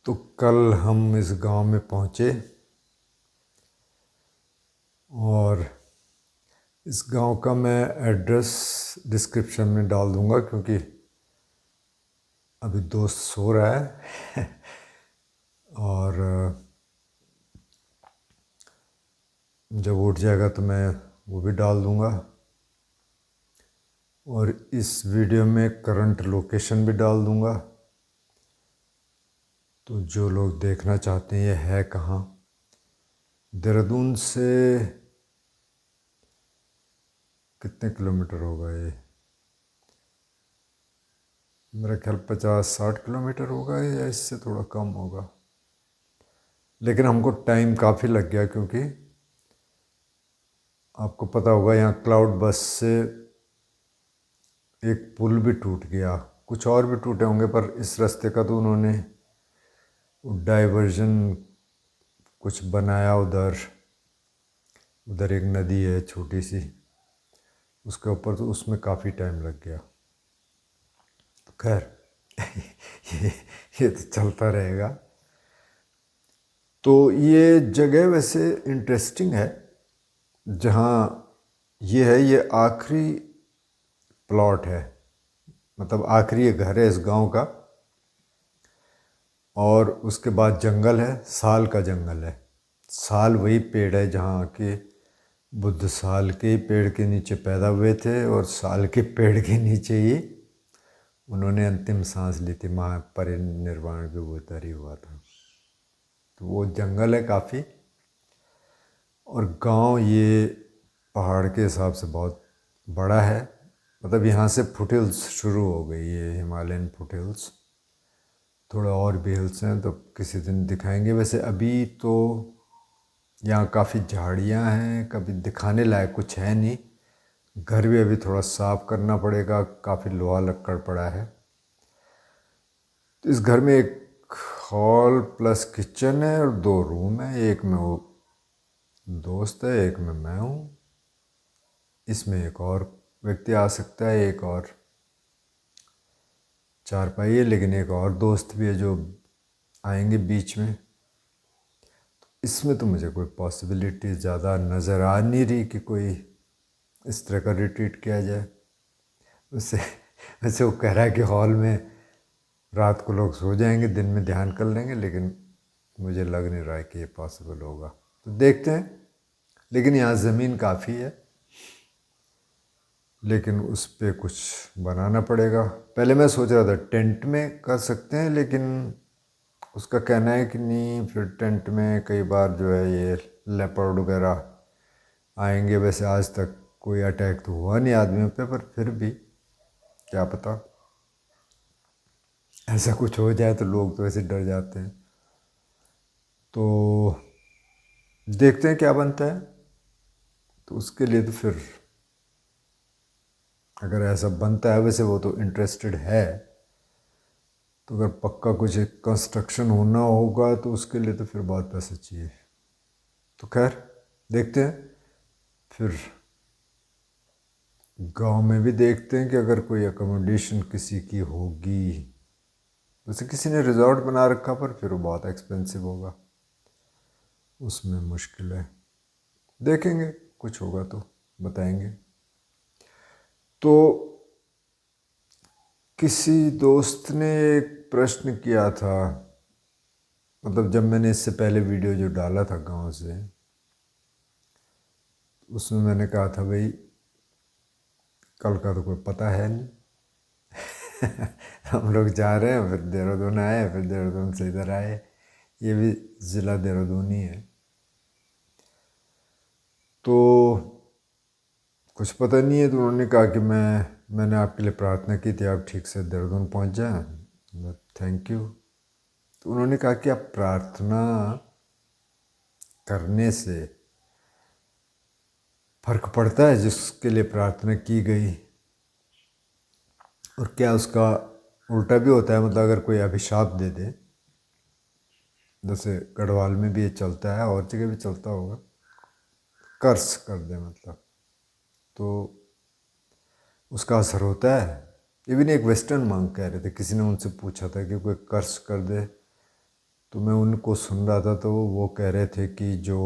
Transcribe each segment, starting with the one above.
तो कल हम इस गांव में पहुंचे और इस गांव का मैं एड्रेस डिस्क्रिप्शन में डाल दूंगा क्योंकि अभी दोस्त सो रहा है और जब उठ जाएगा तो मैं वो भी डाल दूंगा और इस वीडियो में करंट लोकेशन भी डाल दूंगा। तो जो लोग देखना चाहते हैं ये है कहाँ, देहरादून से कितने किलोमीटर होगा ये, मेरा ख्याल 50-60 किलोमीटर होगा या इससे थोड़ा कम होगा, लेकिन हमको टाइम काफ़ी लग गया क्योंकि आपको पता होगा यहाँ क्लाउड बस से एक पुल भी टूट गया, कुछ और भी टूटे होंगे, पर इस रास्ते का तो उन्होंने डाइवर्जन कुछ बनाया। उधर एक नदी है छोटी सी, उसके ऊपर, तो उसमें काफ़ी टाइम लग गया। तो खैर ये तो चलता रहेगा। तो ये जगह वैसे इंटरेस्टिंग है जहाँ ये है, ये आखिरी प्लॉट है, मतलब आखिरी घर है इस गांव का, और उसके बाद जंगल है, साल का जंगल है। साल वही पेड़ है जहाँ के बुद्ध साल के पेड़ के नीचे पैदा हुए थे और साल के पेड़ के नीचे ही उन्होंने अंतिम सांस ली थी, महापरिनिर्वाण भी वो तरी हुआ था। तो वो जंगल है काफ़ी, और गांव ये पहाड़ के हिसाब से बहुत बड़ा है, मतलब यहाँ से फुटहिल्स शुरू हो गई, ये हिमालयन फुटहिल्स, थोड़ा और भी हिल्स हैं तो किसी दिन दिखाएंगे। वैसे अभी तो यहाँ काफ़ी झाड़ियाँ हैं, कभी दिखाने लायक कुछ है नहीं। घर भी अभी थोड़ा साफ करना पड़ेगा, काफ़ी लोहा लक्कड़ पड़ा है। तो इस घर में एक हॉल प्लस किचन है और 2 रूम है, एक में वो दोस्त है, एक में मैं हूँ। इसमें एक और व्यक्ति आ सकता है, एक और चारपाई है, लेकिन एक और दोस्त भी है जो आएंगे बीच में। इसमें तो मुझे कोई पॉसिबिलिटी ज़्यादा नज़र आ नहीं रही कि कोई इस तरह का रिट्रीट किया जाए। उससे वैसे वो कह रहा है कि हॉल में रात को लोग सो जाएंगे, दिन में ध्यान कर लेंगे, लेकिन मुझे लग नहीं रहा है कि ये पॉसिबल होगा। तो देखते हैं, लेकिन यहाँ ज़मीन काफ़ी है, लेकिन उस पर कुछ बनाना पड़ेगा। पहले मैं सोच रहा था टेंट में कर सकते हैं, लेकिन उसका कहना है कि नहीं, फिर टेंट में कई बार जो है ये लेपर्ड वगैरह आएंगे। वैसे आज तक कोई अटैक तो हुआ नहीं आदमियों पे, पर फिर भी क्या पता ऐसा कुछ हो जाए, तो लोग तो ऐसे डर जाते हैं। तो देखते हैं क्या बनता है। तो उसके लिए तो फिर अगर ऐसा बनता है, वैसे वो तो इंटरेस्टेड है, तो अगर पक्का कुछ कंस्ट्रक्शन होना होगा तो उसके लिए तो फिर बहुत पैसे चाहिए। तो खैर देखते हैं, फिर गांव में भी देखते हैं कि अगर कोई अकोमोडेशन किसी की होगी। वैसे किसी ने रिजॉर्ट बना रखा, पर फिर वो बहुत एक्सपेंसिव होगा, उसमें मुश्किल है। देखेंगे, कुछ होगा तो बताएंगे। तो किसी दोस्त ने एक प्रश्न किया था, मतलब जब मैंने इससे पहले वीडियो जो डाला था गांव से, उसमें मैंने कहा था भाई कल का तो कोई पता है नहीं हम लोग जा रहे हैं, फिर देहरादून आए, फिर देहरादून से इधर आए, ये भी ज़िला देहरादून ही है। तो कुछ पता नहीं है। तो उन्होंने कहा कि मैंने आपके लिए प्रार्थना की थी, आप ठीक से देहरादून पहुंच जाएं, थैंक यू। तो उन्होंने कहा कि आप प्रार्थना करने से फर्क पड़ता है जिसके लिए प्रार्थना की गई, और क्या उसका उल्टा भी होता है, मतलब अगर कोई अभिशाप दे दे, जैसे गढ़वाल में भी ये चलता है और जगह भी चलता होगा, कर्स कर दे मतलब, तो उसका असर होता है। इवन एक वेस्टर्न मंक कह रहे थे, किसी ने उनसे पूछा था कि कोई कर्स कर दे तो मैं उनको सुन रहा था, तो वो कह रहे थे कि जो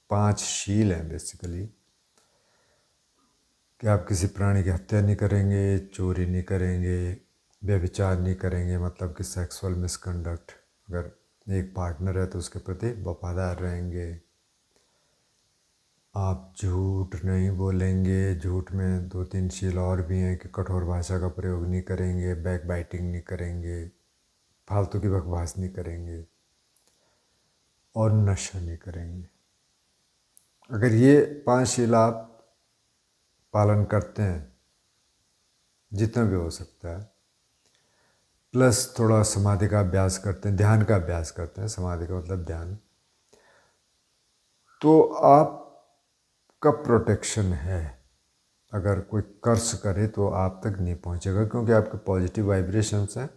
5 शील हैं बेसिकली, कि आप किसी प्राणी की हत्या नहीं करेंगे, चोरी नहीं करेंगे, व्यभिचार नहीं करेंगे, मतलब कि सेक्सुअल मिसकंडक्ट, अगर एक पार्टनर है तो उसके प्रति वफादार रहेंगे, आप झूठ नहीं बोलेंगे, झूठ में 2-3 शील और भी हैं कि कठोर भाषा का प्रयोग नहीं करेंगे, बैक बाइटिंग नहीं करेंगे, फालतू की बकवास नहीं करेंगे, और नशा नहीं करेंगे। अगर ये 5 शील आप पालन करते हैं, जितना भी हो सकता है, प्लस थोड़ा समाधि का अभ्यास करते हैं, ध्यान का अभ्यास करते हैं, समाधि का मतलब ध्यान, तो आपका प्रोटेक्शन है। अगर कोई कर्स करे तो आप तक नहीं पहुंचेगा, क्योंकि आपके पॉजिटिव वाइब्रेशंस हैं।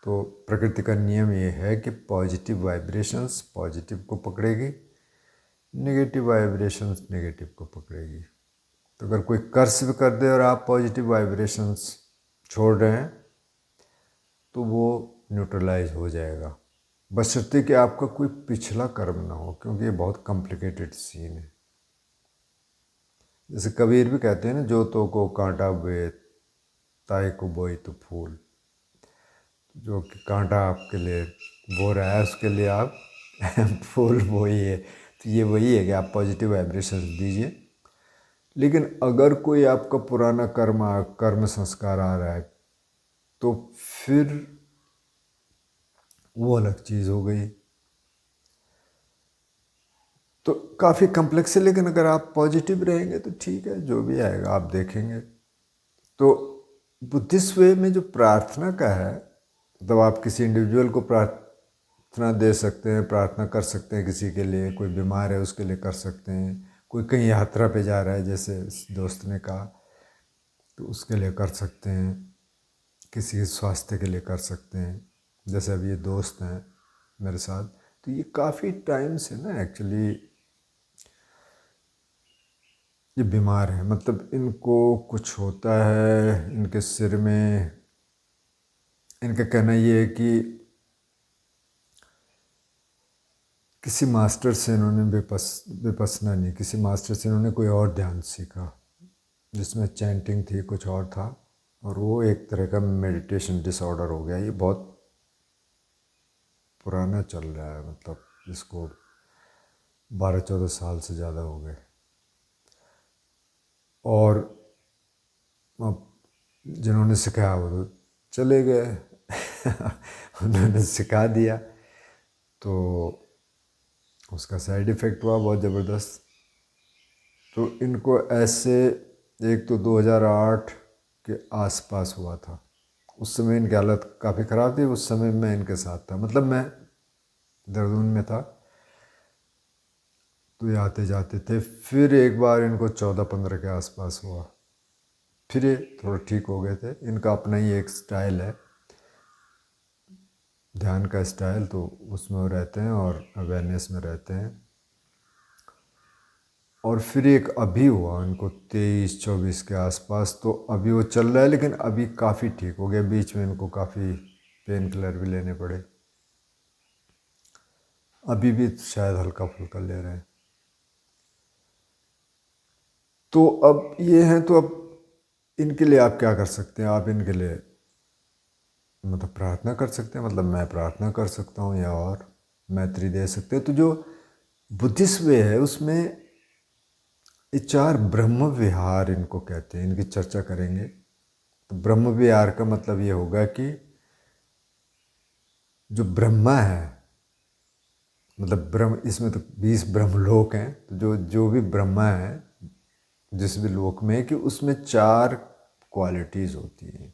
तो प्रकृति का नियम ये है कि पॉजिटिव वाइब्रेशंस पॉजिटिव को पकड़ेगी, नेगेटिव वाइब्रेशंस नेगेटिव को पकड़ेगी। तो अगर कोई कर्स भी कर दे और आप पॉजिटिव वाइब्रेशंस छोड़ रहे हैं, तो वो न्यूट्रलाइज हो जाएगा, बशर्ते कि आपका कोई पिछला कर्म ना हो, क्योंकि ये बहुत कॉम्प्लिकेटेड सीन है। जैसे कबीर भी कहते हैं ना, जो तो को कांटा बे ताए को बोई तो फूल, जो कि कांटा आपके लिए बो रहा है उसके लिए आप फूल बोइए। तो ये वही है कि आप पॉजिटिव वाइब्रेशंस दीजिए। लेकिन अगर कोई आपका पुराना कर्म संस्कार आ रहा है, तो फिर वो अलग चीज़ हो गई। तो काफ़ी कम्प्लेक्स है, लेकिन अगर आप पॉजिटिव रहेंगे तो ठीक है, जो भी आएगा आप देखेंगे। तो बुद्धिस्ट वे में जो प्रार्थना का है, मतलब आप किसी इंडिविजुअल को प्रार्थना दे सकते हैं, प्रार्थना कर सकते हैं किसी के लिए, कोई बीमार है उसके लिए कर सकते हैं, कोई कहीं यात्रा पे जा रहा है जैसे इस दोस्त ने कहा, तो उसके लिए कर सकते हैं, किसी के स्वास्थ्य के लिए कर सकते हैं। जैसे अब ये दोस्त हैं मेरे साथ, तो ये काफ़ी टाइम से ना एक्चुअली ये बीमार है, मतलब इनको कुछ होता है इनके सिर में। इनका कहना ये है कि किसी मास्टर से इन्होंने विपसना नहीं, किसी मास्टर से इन्होंने कोई और ध्यान सीखा जिसमें चैंटिंग थी, कुछ और था, और वो एक तरह का मेडिटेशन डिसऑर्डर हो गया। ये बहुत पुराना चल रहा है, मतलब इसको 12-14 साल से ज़्यादा हो गए। और अब जिन्होंने सिखाया वो तो चले गए उन्होंने सिखा दिया, तो उसका साइड इफ़ेक्ट हुआ बहुत ज़बरदस्त। तो इनको ऐसे, एक तो 2008 के आसपास हुआ था, उस समय इनकी हालत काफ़ी ख़राब थी। उस समय मैं इनके साथ था, मतलब मैं देहरादून में था, तो ये आते जाते थे। फिर एक बार इनको 14-15 के आसपास हुआ, फिर ये थोड़ा ठीक हो गए थे। इनका अपना ही एक स्टाइल है, ध्यान का स्टाइल, तो उसमें वो रहते हैं और अवेयरनेस में रहते हैं। और फिर एक अभी हुआ उनको 23-24 के आसपास, तो अभी वो चल रहा है, लेकिन अभी काफ़ी ठीक हो गया। बीच में इनको काफ़ी पेन किलर भी लेने पड़े, अभी भी शायद हल्का फुल्का ले रहे हैं। तो अब ये हैं, तो अब इनके लिए आप क्या कर सकते हैं? आप इनके लिए मतलब प्रार्थना कर सकते हैं, मतलब मैं प्रार्थना कर सकता हूँ, या और मैत्री दे सकते हैं। तो जो बुद्धिस्ट वे है उसमें ये 4 ब्रह्म विहार इनको कहते हैं, इनकी चर्चा करेंगे। तो ब्रह्म विहार का मतलब ये होगा कि जो ब्रह्मा है, मतलब ब्रह्म, इसमें तो 20 ब्रह्मलोक हैं, तो जो जो भी ब्रह्मा है जिस भी लोक में, कि उसमें 4 क्वालिटीज़ होती हैं।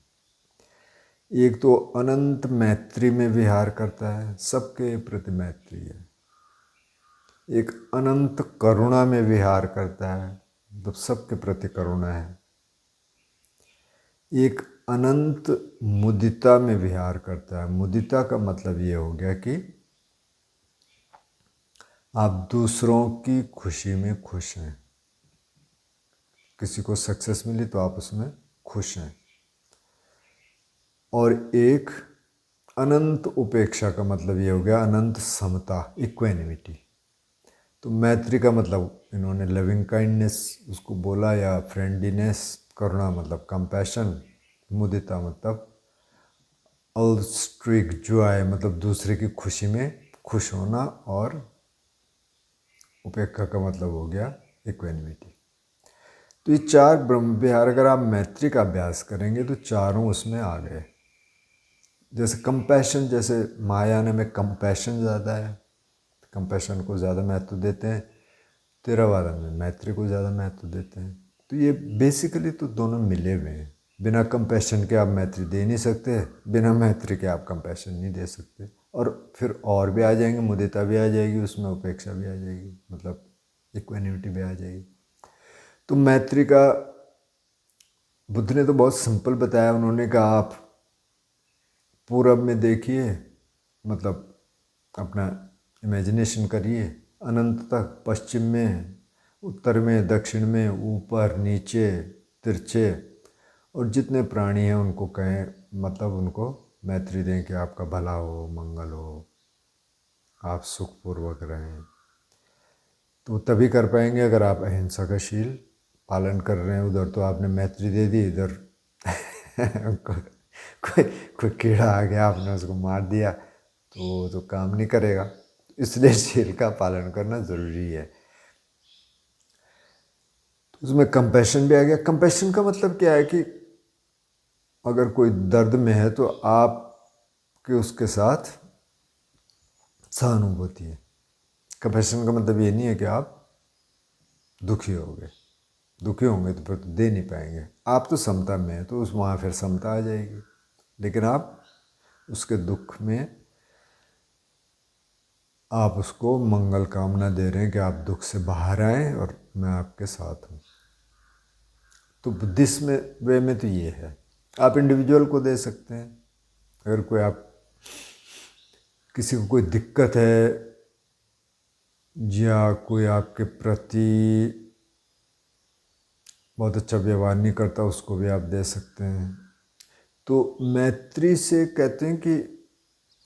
एक तो अनंत मैत्री में विहार करता है, सबके प्रति मैत्री है। एक अनंत करुणा में विहार करता है, मतलब सबके प्रति करुणा है। एक अनंत मुदिता में विहार करता है। मुदिता का मतलब ये हो गया कि आप दूसरों की खुशी में खुश हैं, किसी को सक्सेस मिली तो आप उसमें खुश हैं। और एक अनंत उपेक्षा का मतलब ये हो गया अनंत समता, इक्वेनिमिटी। तो मैत्री का मतलब इन्होंने लविंग काइंडनेस उसको बोला, या फ्रेंडलीनेस। करुणा मतलब कंपैशन। मुदिता मतलब अल्स्ट्रिक जॉय मतलब दूसरे की खुशी में खुश होना। और उपेक्षा का मतलब हो गया इक्वेनिमिटी। तो ये चार ब्रह्म विहार अगर आप मैत्री का अभ्यास करेंगे तो चारों उसमें आ गए। जैसे कंपैशन, जैसे महायान में कंपैशन ज़्यादा है, कंपैशन को ज़्यादा महत्व देते हैं। थेरावादा में मैत्री को ज़्यादा महत्व देते हैं। तो ये बेसिकली तो दोनों मिले हुए हैं। बिना कंपैशन के आप मैत्री दे नहीं सकते, बिना मैत्री के आप कंपैशन नहीं दे सकते। और फिर और भी आ जाएंगे, मुदिता भी आ जाएगी उसमें, उपेक्षा भी आ जाएगी, मतलब इक्वेनिटी भी आ जाएगी। तो मैत्री का बुद्ध ने तो बहुत सिंपल बताया। उन्होंने कहा आप पूरब में देखिए, मतलब अपना इमेजिनेशन करिए अनंत तक, पश्चिम में, उत्तर में, दक्षिण में, ऊपर नीचे, तिरछे, और जितने प्राणी हैं उनको कहें, मतलब उनको मैत्री दें कि आपका भला हो, मंगल हो, आप सुखपूर्वक रहें। तो तभी कर पाएंगे अगर आप अहिंसा का शील पालन कर रहे हैं। उधर तो आपने मैत्री दे दी, इधर कोई कोई कीड़ा आ गया, आपने उसको मार दिया, तो वो तो काम नहीं करेगा। इसलिए शील का पालन करना ज़रूरी है। तो उसमें कंपैशन भी आ गया। कंपैशन का मतलब क्या है कि अगर कोई दर्द में है तो आप कि उसके साथ सहानुभूति है। कंपैशन का मतलब ये नहीं है कि आप दुखी होंगे, दुखी होंगे तो फिर तो दे नहीं पाएंगे। आप तो समता में हैं तो उस वहाँ फिर समता आ जाएगी, लेकिन आप उसके दुख में आप उसको मंगल कामना दे रहे हैं कि आप दुख से बाहर आएँ और मैं आपके साथ हूँ। तो बुद्धिस्ट में वे में तो ये है। आप इंडिविजुअल को दे सकते हैं। अगर कोई आप किसी को कोई दिक्कत है या कोई आपके प्रति बहुत अच्छा व्यवहार नहीं करता, उसको भी आप दे सकते हैं। तो मैत्री से कहते हैं कि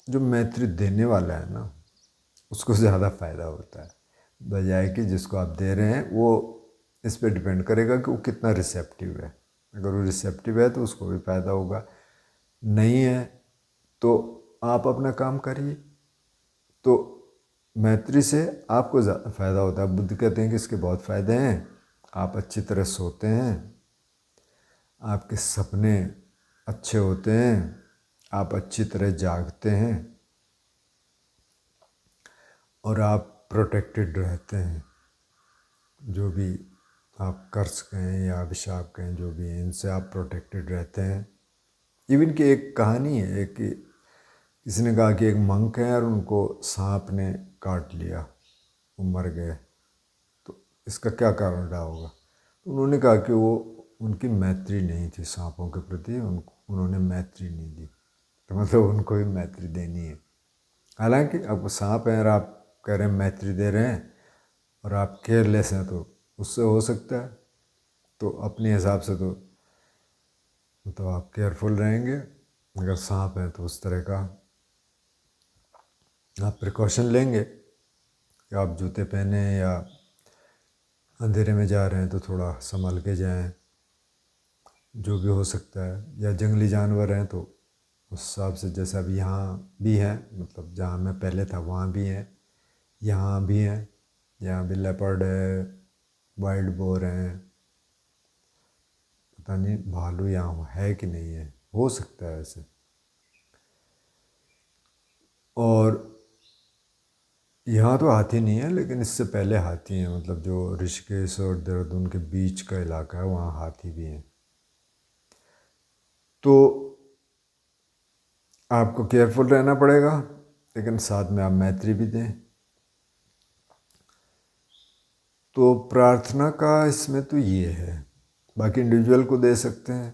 जो मैत्री देने वाला है ना, उसको ज़्यादा फ़ायदा होता है, बजाय कि जिसको आप दे रहे हैं। वो इस पे डिपेंड करेगा कि वो कितना रिसेप्टिव है। अगर वो रिसेप्टिव है तो उसको भी फ़ायदा होगा, नहीं है तो आप अपना काम करिए। तो मैत्री से आपको ज़्यादा फ़ायदा होता है। बुद्ध कहते हैं कि इसके बहुत फ़ायदे हैं। आप अच्छी तरह सोते हैं, आपके सपने अच्छे होते हैं, आप अच्छी तरह जागते हैं, और आप प्रोटेक्टेड रहते हैं। जो भी आप कर्ज कहें या अभिशाप कहें, जो भी हैं, इनसे आप प्रोटेक्टेड रहते हैं। इवन कि एक कहानी है, एक किसी ने कहा कि एक मंक है और उनको सांप ने काट लिया, वो मर गए, तो इसका क्या कारण रहा होगा। तो उन्होंने कहा कि वो उनकी मैत्री नहीं थी सांपों के प्रति, उन्होंने मैत्री नहीं दी। तो मतलब उनको भी मैत्री देनी है। हालांकि अब सांप हैं और आप कह रहे हैं मैत्री दे रहे हैं और आप केयरलेस हैं, तो उससे हो सकता है। तो अपने हिसाब से तो मतलब आप केयरफुल रहेंगे। अगर सांप है तो उस तरह का आप प्रिकॉशन लेंगे कि आप जूते पहने, या अंधेरे में जा रहे हैं तो थोड़ा संभल के जाएं, जो भी हो सकता है। या जंगली जानवर हैं तो उस हिसाब से, जैसे अब यहाँ भी है, मतलब जहाँ मैं पहले था वहाँ भी है, यहाँ भी हैं, यहाँ भी लेपर्ड है, वाइल्ड बोर हैं, पता नहीं भालू यहाँ है कि नहीं है, हो सकता है ऐसे। और यहाँ तो हाथी नहीं है, लेकिन इससे पहले हाथी हैं, मतलब जो ऋषिकेश और देहरादून के बीच का इलाका है वहाँ हाथी भी हैं। तो आपको केयरफुल रहना पड़ेगा, लेकिन साथ में आप मैत्री भी दें। तो प्रार्थना का इसमें तो ये है। बाकी इंडिविजुअल को दे सकते हैं,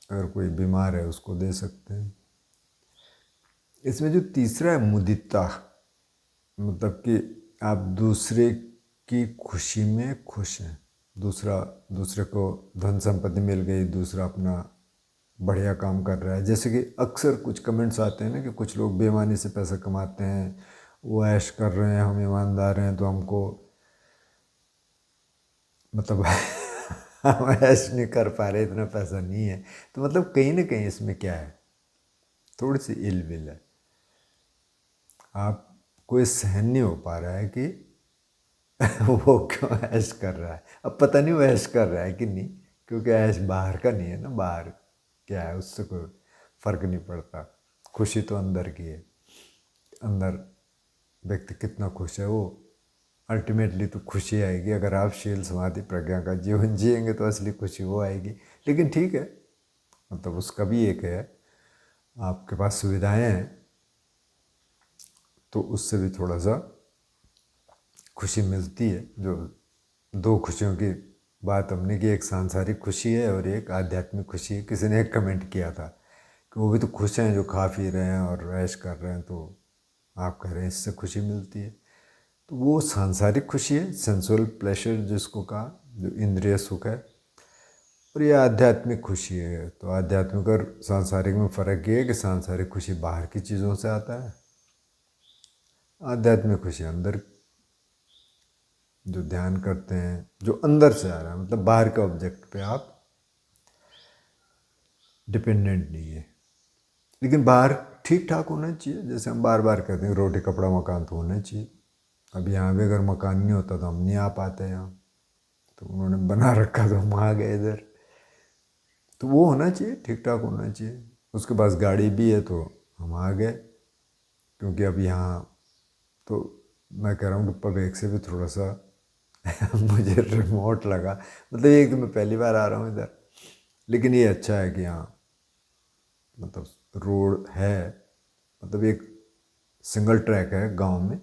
अगर कोई बीमार है उसको दे सकते हैं। इसमें जो तीसरा है मुदिता, मतलब कि आप दूसरे की खुशी में खुश हैं। दूसरे को धन संपत्ति मिल गई, दूसरा अपना बढ़िया काम कर रहा है। जैसे कि अक्सर कुछ कमेंट्स आते हैं ना कि कुछ लोग बेईमानी से पैसा कमाते हैं, वो ऐश कर रहे हैं, हम ईमानदार हैं तो हमको मतलब हम ऐश नहीं कर पा रहे, इतना पैसा नहीं है। तो मतलब कहीं ना कहीं इसमें क्या है, थोड़ी सी इल विल है। आपको ये सहन नहीं हो पा रहा है कि वो क्यों ऐश कर रहा है। अब पता नहीं वो ऐश कर रहा है कि नहीं, क्योंकि ऐश बाहर का नहीं है ना, बाहर क्या है उससे कोई फर्क नहीं पड़ता। खुशी तो अंदर की है, अंदर व्यक्ति कितना खुश है वो अल्टीमेटली तो खुशी आएगी। अगर आप शील समाधि प्रज्ञा का जीवन जिएंगे तो असली खुशी वो आएगी। लेकिन ठीक है, मतलब उसका भी एक है, आपके पास सुविधाएं हैं तो उससे भी थोड़ा सा खुशी मिलती है। जो दो खुशियों की बात हमने की, एक सांसारिक खुशी है और एक आध्यात्मिक खुशी है। किसी ने एक कमेंट किया था कि वो भी तो खुश हैं जो खा पी रहे हैं और ऐश कर रहे हैं, तो आप कह रहे हैं इससे खुशी मिलती है। तो वो सांसारिक खुशी है, सेंसुअल प्लेजर जिसको कहा, जो इंद्रिय सुख है। और ये आध्यात्मिक खुशी है। तो आध्यात्मिक और सांसारिक में फ़र्क ये है कि सांसारिक खुशी बाहर की चीज़ों से आता है, आध्यात्मिक खुशी अंदर, जो ध्यान करते हैं जो अंदर से आ रहा है। मतलब बाहर के ऑब्जेक्ट पे आप डिपेंडेंट नहीं है। लेकिन बाहर ठीक ठाक होना चाहिए। जैसे हम बार बार कहते हैं रोटी कपड़ा मकान तो होना चाहिए। अब यहाँ भी अगर मकान नहीं होता तो हम नहीं आ पाते यहाँ, तो उन्होंने बना रखा तो हम आ गए इधर। तो वो होना चाहिए, ठीक ठाक होना चाहिए। उसके पास गाड़ी भी है तो हम आ गए। क्योंकि अब यहाँ तो मैं कह रहा हूँ कि पवेक से भी थोड़ा सा मुझे रिमोट लगा। मतलब एक तो मैं पहली बार आ रहा हूँ इधर, लेकिन ये अच्छा है कि यहाँ मतलब रोड है, मतलब एक सिंगल ट्रैक है गांव में।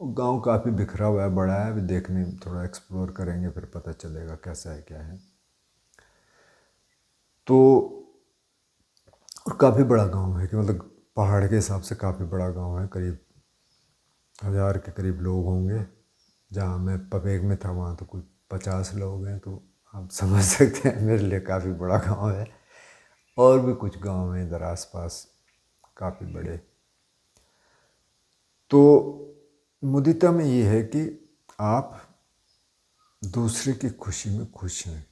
और गांव काफ़ी बिखरा हुआ है, बड़ा है। अभी देखने थोड़ा एक्सप्लोर करेंगे फिर पता चलेगा कैसा है क्या है। तो और काफ़ी बड़ा गांव है कि मतलब पहाड़ के हिसाब से काफ़ी बड़ा गांव है, करीब 1000 के करीब लोग होंगे। जहाँ मैं पवेग में था वहाँ तो कुछ 50 लोग हैं। तो आप समझ सकते हैं मेरे लिए काफ़ी बड़ा गांव है। और भी कुछ गांव हैं इधर आसपास काफ़ी बड़े। तो मुदिता में ये है कि आप दूसरे की खुशी में खुश हैं।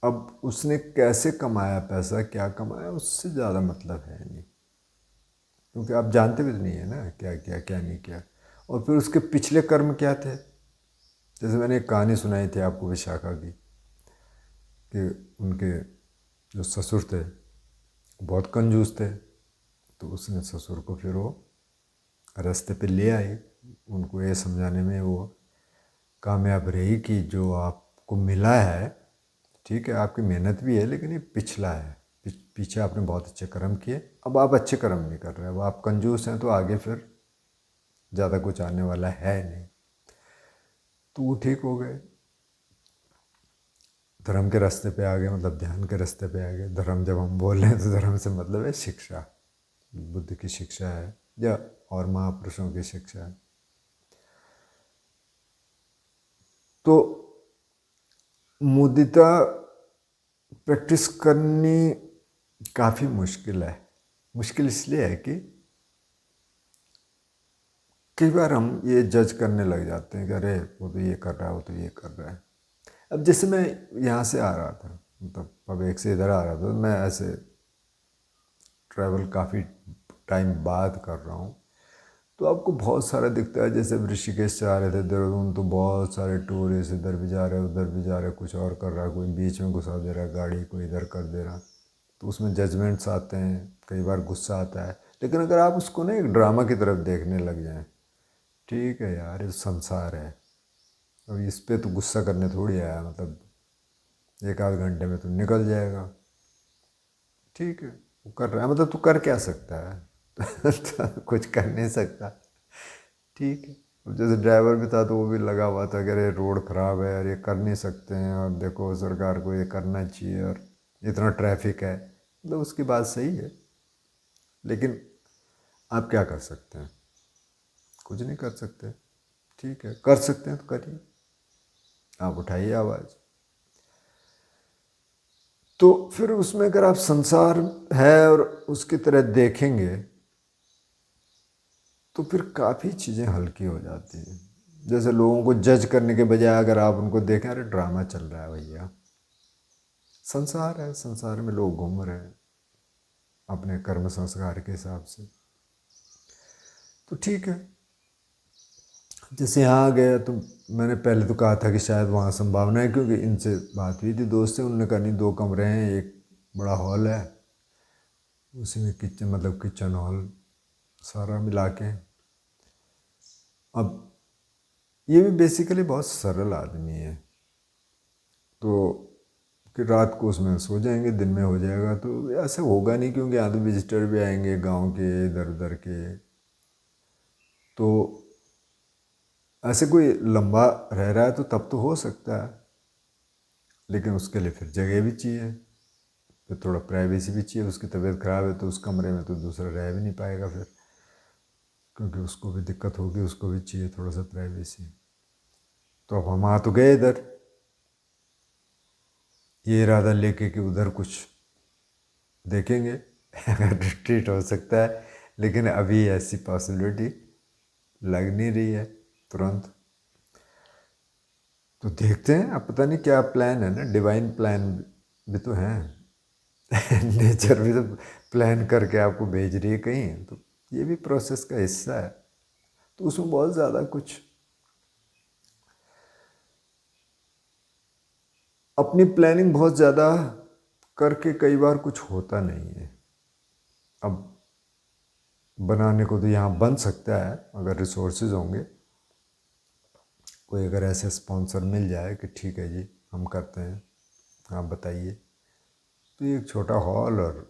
अब उसने कैसे कमाया पैसा, क्या कमाया, उससे ज़्यादा मतलब है नहीं, क्योंकि आप जानते भी तो नहीं है ना क्या किया क्या नहीं किया। और फिर उसके पिछले कर्म क्या थे। जैसे मैंने एक कहानी सुनाई थी आपको विशाखा की, कि उनके जो ससुर थे बहुत कंजूस थे। तो उसने ससुर को फिर वो रास्ते पे ले आई, उनको ये समझाने में वो कामयाब रही कि जो आपको मिला है ठीक है, आपकी मेहनत भी है, लेकिन ये पिछला है। पीछे आपने बहुत अच्छे कर्म किए, अब आप अच्छे कर्म नहीं कर रहे, अब आप कंजूस हैं तो आगे फिर ज़्यादा कुछ आने वाला है नहीं। तो वो ठीक हो गए, धर्म के रास्ते पे आ गए, मतलब ध्यान के रास्ते पे आ गए। धर्म जब हम बोल रहे हैं तो धर्म से मतलब है शिक्षा, बुद्ध की शिक्षा है या और महापुरुषों की शिक्षा है। तो मुदिता प्रैक्टिस करनी काफ़ी मुश्किल है। मुश्किल इसलिए है कि कई बार हम ये जज करने लग जाते हैं कि अरे वो तो ये कर रहा है, वो तो ये कर रहा है। अब जैसे मैं यहाँ से आ रहा था, मतलब पवेक से इधर आ रहा था, तो मैं ऐसे ट्रैवल काफ़ी टाइम बाद कर रहा हूँ। तो आपको बहुत सारा दिखता है। जैसे ऋषिकेश से आ रहे थे देहरादून, तो बहुत सारे टूरिस्ट इधर भी जा रहे हैं, उधर भी जा रहे हैं, कुछ और कर रहा है, कोई बीच में घुसा दे रहा है गाड़ी, कोई इधर कर दे रहा। तो उसमें जजमेंट्स आते हैं, कई बार गुस्सा आता है। लेकिन अगर आप उसको ना एक ड्रामा की तरफ देखने लग जाएं, ठीक है यार ये संसार है, अब इस पे तो गुस्सा करने थोड़ी आया, मतलब एक आध घंटे में तो निकल जाएगा। ठीक है वो कर रहा है, मतलब तू कर क्या सकता है तो कुछ कर नहीं सकता। ठीक है, अब जैसे ड्राइवर भी था तो वो भी लगा हुआ था कि अरे रोड ख़राब है और ये कर नहीं सकते हैं, और देखो सरकार को ये करना चाहिए, और इतना ट्रैफिक है। मतलब उसकी बात सही है, लेकिन आप क्या कर सकते हैं, कुछ नहीं कर सकते। ठीक है, कर सकते हैं तो करिए, आप उठाइए आवाज़। तो फिर उसमें अगर आप संसार है और उसकी तरह देखेंगे तो फिर काफ़ी चीज़ें हल्की हो जाती हैं। जैसे लोगों को जज करने के बजाय अगर आप उनको देखें, अरे ड्रामा चल रहा है भैया, संसार है, संसार में लोग घूम रहे हैं अपने कर्म संस्कार के हिसाब से, तो ठीक है। जैसे यहाँ गया तो मैंने पहले तो कहा था कि शायद वहाँ संभावना है, क्योंकि इनसे बात हुई थी, दोस्त से, उन्होंने कहा नहीं, 2 कमरे हैं, एक बड़ा हॉल है, उसी में किचन, मतलब किचन हॉल सारा मिला के। अब ये भी बेसिकली बहुत सरल आदमी है, तो कि रात को उसमें सो जाएंगे, दिन में हो जाएगा, तो ऐसे होगा नहीं, क्योंकि यहाँ तो विजिटर भी आएंगे गांव के, इधर उधर के, तो ऐसे कोई लंबा रह रहा है तो तब तो हो सकता है, लेकिन उसके लिए फिर जगह भी चाहिए, फिर थोड़ा प्राइवेसी भी चाहिए। उसकी तबीयत ख़राब है तो उस कमरे में तो दूसरा रह भी नहीं पाएगा फिर, क्योंकि उसको भी दिक्कत होगी, उसको भी चाहिए थोड़ा सा प्राइवेसी। तो अब हम आ तो गए इधर, ये इरादा लेके कि उधर कुछ देखेंगे अगर रिट्रीट हो सकता है, लेकिन अभी ऐसी पॉसिबिलिटी लग नहीं रही है तुरंत। तो देखते हैं, अब पता नहीं क्या प्लान है ना, डिवाइन प्लान भी तो है नेचर भी तो प्लान करके आपको भेज रही है कहीं, तो ये भी प्रोसेस का हिस्सा है। तो उसमें बहुत ज़्यादा कुछ अपनी प्लानिंग बहुत ज़्यादा करके कई बार कुछ होता नहीं है। अब बनाने को तो यहाँ बन सकता है अगर रिसोर्सेज होंगे, कोई अगर ऐसे स्पॉन्सर मिल जाए कि ठीक है जी हम करते हैं, आप बताइए, तो एक छोटा हॉल और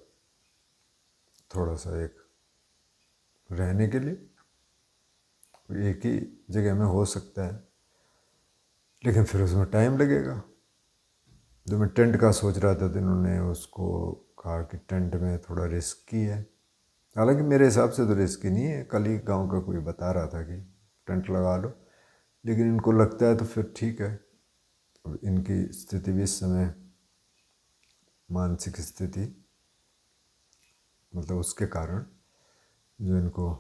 थोड़ा सा एक रहने के लिए एक ही जगह में हो सकता है, लेकिन फिर उसमें टाइम लगेगा। जो मैं टेंट का सोच रहा था तो इन्होंने उसको कहा कि टेंट में थोड़ा रिस्की है, हालांकि मेरे हिसाब से तो रिस्की नहीं है, कल ही गांव का कोई बता रहा था कि टेंट लगा लो, लेकिन इनको लगता है तो फिर ठीक है। अब इनकी स्थिति भी इस समय, मानसिक स्थिति, मतलब उसके कारण जो इनको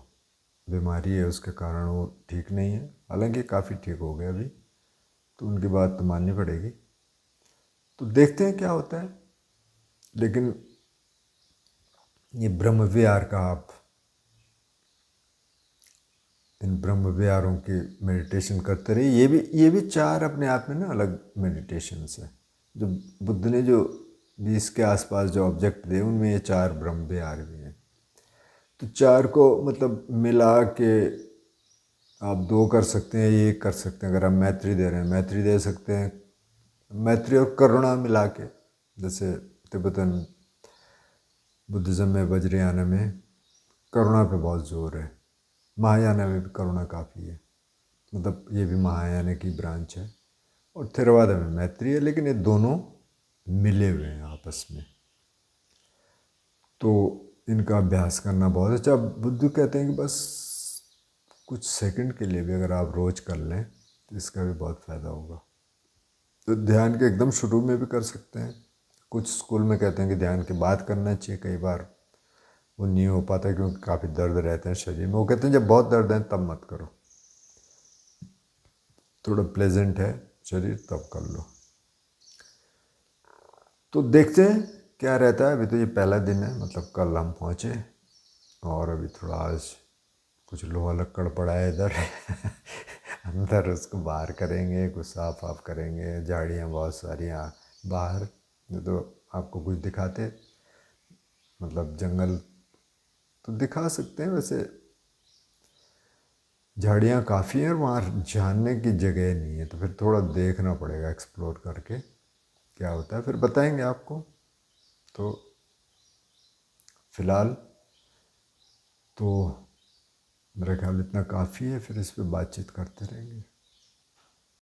बीमारी है उसके कारण वो ठीक नहीं है, हालांकि काफ़ी ठीक हो गया अभी, तो उनकी बात तो माननी पड़ेगी। तो देखते हैं क्या होता है, लेकिन ये ब्रह्म विहार का आप इन ब्रह्म विहारों की मेडिटेशन करते रहिए। ये भी 4 अपने आप में ना अलग मेडिटेशंस है। जो बुद्ध ने जो 20 के आसपास जो ऑब्जेक्ट दिए उनमें ये 4 ब्रह्म विहार भी हैं। तो 4 को मतलब मिला के आप 2 कर सकते हैं, ये 1 कर सकते हैं। अगर आप मैत्री दे रहे हैं, मैत्री दे सकते हैं, मैत्री और करुणा मिला के, जैसे तिब्बतन बुद्धिज़्म में, वज्रयाना में करुणा पे बहुत जोर है, महायाना में भी करुणा काफ़ी है, मतलब ये भी महायाना की ब्रांच है, और थेरवादा में मैत्री है, लेकिन ये दोनों मिले हुए हैं आपस में। तो इनका अभ्यास करना बहुत अच्छा। बुद्ध कहते हैं कि बस कुछ सेकंड के लिए भी अगर आप रोज़ कर लें तो इसका भी बहुत फ़ायदा होगा। तो ध्यान के एकदम शुरू में भी कर सकते हैं, कुछ स्कूल में कहते हैं कि ध्यान के बाद करना चाहिए, कई बार वो नहीं हो पाता क्योंकि काफ़ी दर्द रहते हैं शरीर में। वो कहते हैं जब बहुत दर्द है तब मत करो, थोड़ा प्लेजेंट है शरीर तब कर लो। तो देखते हैं क्या रहता है। अभी तो ये पहला दिन है, मतलब कल हम पहुँचे, और अभी थोड़ा आज कुछ लोहा लक्कड़ पड़ा है इधर अंदर, उसको बाहर करेंगे, कुछ साफ वाफ करेंगे। झाड़ियाँ बहुत सारी यहाँ बाहर, तो आपको कुछ दिखाते, मतलब जंगल तो दिखा सकते हैं, वैसे झाड़ियाँ काफ़ी हैं और वहाँ जानने की जगह नहीं है, तो फिर थोड़ा देखना पड़ेगा एक्सप्लोर करके क्या होता है, फिर बताएंगे आपको। तो फ़िलहाल तो मेरा ख्याल इतना काफ़ी है, फिर इस पर बातचीत करते रहेंगे।